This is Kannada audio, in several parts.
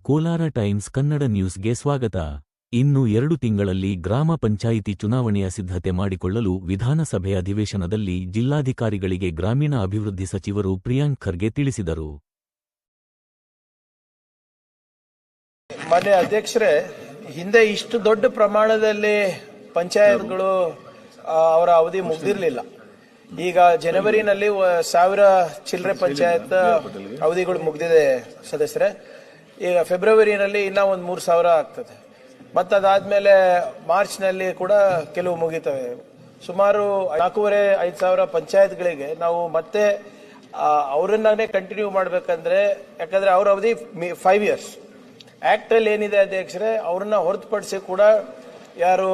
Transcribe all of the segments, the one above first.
ಕೋಲಾರ ಟೈಮ್ಸ್ ಕನ್ನಡ ನ್ಯೂಸ್ಗೆ ಸ್ವಾಗತ. ಇನ್ನು 2 ತಿಂಗಳಲ್ಲಿ ಗ್ರಾಮ ಪಂಚಾಯಿತಿ ಚುನಾವಣೆಯ ಸಿದ್ಧತೆ ಮಾಡಿಕೊಳ್ಳಲು ವಿಧಾನಸಭೆ ಅಧಿವೇಶನದಲ್ಲಿ ಜಿಲ್ಲಾಧಿಕಾರಿಗಳಿಗೆ ಗ್ರಾಮೀಣ ಅಭಿವೃದ್ಧಿ ಸಚಿವರು ಪ್ರಿಯಾಂಕ್ ಖರ್ಗೆ ತಿಳಿಸಿದರು. ಮಾನ್ಯ ಅಧ್ಯಕ್ಷರೇ, ಹಿಂದೆ ಇಷ್ಟು ದೊಡ್ಡ ಪ್ರಮಾಣದಲ್ಲಿ ಪಂಚಾಯತ್ಗಳು ಅವರ ಅವಧಿ ಮುಗಿದಿರಲಿಲ್ಲ. ಈಗ ಜನವರಿನಲ್ಲಿ 1000 ಚಿಲ್ಲರೆ ಪಂಚಾಯತ್ ಅವಧಿಗಳು ಮುಗಿದಿದೆ ಸದಸ್ಯರೇ. ಈಗ ಫೆಬ್ರವರಿನಲ್ಲಿ ಇನ್ನೂ ಒಂದು 3000 ಆಗ್ತದೆ. ಮತ್ತದಾದ್ಮೇಲೆ ಮಾರ್ಚ್ನಲ್ಲಿ ಕೂಡ ಕೆಲವು ಮುಗಿತವೆ. ಸುಮಾರು 4500 ಪಂಚಾಯತ್ಗಳಿಗೆ ನಾವು ಮತ್ತೆ ಅವರನ್ನೇ ಕಂಟಿನ್ಯೂ ಮಾಡಬೇಕಂದ್ರೆ, ಯಾಕಂದ್ರೆ ಅವ್ರ ಅವಧಿ 5 years. ಆಕ್ಟ್ ಅಲ್ಲಿ ಏನಿದೆ ಅಧ್ಯಕ್ಷರೇ, ಅವ್ರನ್ನ ಹೊರತುಪಡಿಸಿ ಕೂಡ ಯಾರು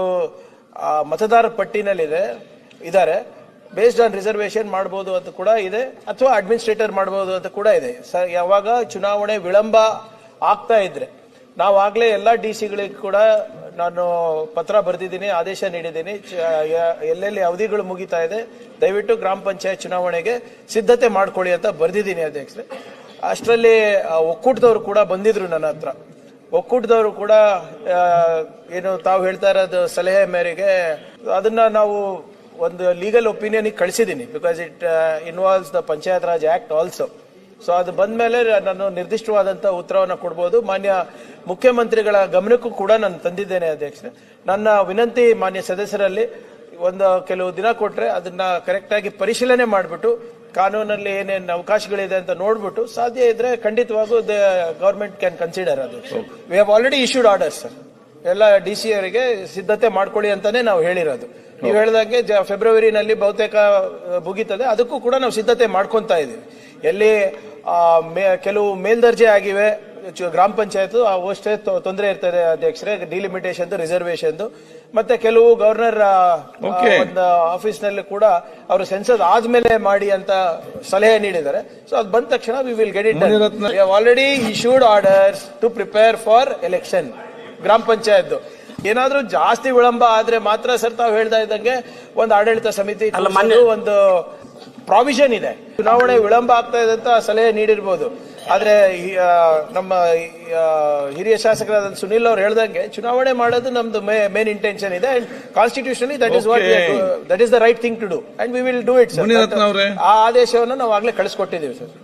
ಮತದಾರ ಪಟ್ಟಿನಲ್ಲಿದೆ ಇದ್ದಾರೆ, ಬೇಸ್ಡ್ ಆನ್ ರಿಸರ್ವೇಶನ್ ಮಾಡಬಹುದು ಅಂತ ಕೂಡ ಇದೆ, ಅಥವಾ ಅಡ್ಮಿನಿಸ್ಟ್ರೇಟರ್ ಮಾಡಬಹುದು ಅಂತ ಕೂಡ ಇದೆ. ಯಾವಾಗ ಚುನಾವಣೆ ವಿಳಂಬ ಆಗ್ತಾ ಇದ್ರೆ, ನಾವಾಗಲೇ ಎಲ್ಲ ಡಿಸಿಗಳಿಗೆ ಕೂಡ ನಾನು ಪತ್ರ ಬರೆದಿದ್ದೀನಿ, ಆದೇಶ ನೀಡಿದ್ದೀನಿ. ಎಲ್ಲೆಲ್ಲಿ ಅವಧಿಗಳು ಮುಗಿತಾ ಇದೆ, ದಯವಿಟ್ಟು ಗ್ರಾಮ ಪಂಚಾಯತ್ ಚುನಾವಣೆಗೆ ಸಿದ್ಧತೆ ಮಾಡ್ಕೊಳ್ಳಿ ಅಂತ ಬರೆದಿದ್ದೀನಿ ಅಧ್ಯಕ್ಷರೇ. ಅಷ್ಟರಲ್ಲಿ ಒಕ್ಕೂಟದವರು ಕೂಡ ಬಂದಿದ್ರು ನನ್ನ ಹತ್ರ. ಒಕ್ಕೂಟದವರು ಕೂಡ ಏನು ತಾವು ಹೇಳ್ತಾ ಇರೋದು ಸಲಹೆ ಮೇರೆಗೆ ಅದನ್ನ ನಾವು ಒಂದು ಲೀಗಲ್ ಒಪಿನಿಯನ್ ಕಳಿಸಿದ್ದೀನಿ, because it involves the panchayat raj act also. So ಅದು ಬಂದ ಮೇಲೆ ನಾನು ನಿರ್ದಿಷ್ಟವಾದಂತಹ ಉತ್ತರವನ್ನು ಕೊಡಬಹುದು. ಮಾನ್ಯ ಮುಖ್ಯಮಂತ್ರಿಗಳ ಗಮನಕ್ಕೂ ಕೂಡ ನಾನು ತಂದಿದ್ದೇನೆ ಅಧ್ಯಕ್ಷರೇ. ನನ್ನ ವಿನಂತಿ ಮಾನ್ಯ ಸದಸ್ಯರಲ್ಲಿ, ಒಂದು ಕೆಲವು ದಿನ ಕೊಟ್ರೆ ಅದನ್ನ ಕರೆಕ್ಟ್ ಆಗಿ ಪರಿಶೀಲನೆ ಮಾಡಿಬಿಟ್ಟು ಕಾನೂನಲ್ಲಿ ಏನೇನು ಅವಕಾಶಗಳಿದೆ ಅಂತ ನೋಡ್ಬಿಟ್ಟು ಸಾಧ್ಯ ಇದ್ರೆ ಖಂಡಿತವಾಗೂ ಗವರ್ಮೆಂಟ್ ಕ್ಯಾನ್ ಕನ್ಸಿಡರ್. ಅದು V have already issued orders sir. ಎಲ್ಲ ಡಿಸಿ ಅವರಿಗೆ ಸಿದ್ಧತೆ ಮಾಡ್ಕೊಳ್ಳಿ ಅಂತಾನೆ ನಾವು ಹೇಳಿರೋದು. ನೀವು ಹೇಳಿದಂಗೆ ಫೆಬ್ರವರಿನಲ್ಲಿ ಬಹುತೇಕ ಮುಗೀತದೆ, ಅದಕ್ಕೂ ಕೂಡ ನಾವು ಸಿದ್ಧತೆ ಮಾಡ್ಕೊಂತಾ ಇದೀವಿ. ಎಲ್ಲಿ ಕೆಲವು ಮೇಲ್ದರ್ಜೆ ಆಗಿವೆ ಗ್ರಾಮ ಪಂಚಾಯತ್, ಅಷ್ಟೇ ತೊಂದರೆ ಇರ್ತದೆ ಅಧ್ಯಕ್ಷರೇ, ಡಿಲಿಮಿಟೇಷನ್, ರಿಸರ್ವೇಶನ್. ಮತ್ತೆ ಕೆಲವು ಗವರ್ನರ್ ಒಂದು ಆಫೀಸ್ ನಲ್ಲಿ ಕೂಡ ಅವರು ಸೆನ್ಸಸ್ ಆದ್ಮೇಲೆ ಮಾಡಿ ಅಂತ ಸಲಹೆ ನೀಡಿದ್ದಾರೆ. ಸೊ ಅದು ಬಂದ ತಕ್ಷಣ we will get it done. We have already issued orders to prepare for election ಗ್ರಾಮ ಪಂಚಾಯತ್. ಏನಾದ್ರೂ ಜಾಸ್ತಿ ವಿಳಂಬ ಆದ್ರೆ ಮಾತ್ರ ಸರ್, ತಾವು ಹೇಳ್ತಾ ಇದ್ದಂಗೆ ಒಂದು ಆಡಳಿತ ಸಮಿತಿ, ಒಂದು ಪ್ರಾವಿಷನ್ ಇದೆ. ಚುನಾವಣೆ ವಿಳಂಬ ಆಗ್ತಾ ಇದೆ ಅಂತ ಸಲಹೆ ನೀಡಿರ್ಬೋದು, ಆದ್ರೆ ನಮ್ಮ ಹಿರಿಯ ಶಾಸಕರಾದ ಸುನಿಲ್ ಅವ್ರು ಹೇಳ್ದಂಗೆ ಚುನಾವಣೆ ಮಾಡೋದು ನಮ್ದು ಮೇನ್ ಇಂಟೆನ್ಷನ್ ಇದೆ. And constitutionally that is the right thing to do, and we will do it sir. ಆ ಆದೇಶವನ್ನು ನಾವು ಆಗ್ಲೇ ಕಳಿಸ್ಕೊಟ್ಟಿದ್ದೀವಿ ಸರ್.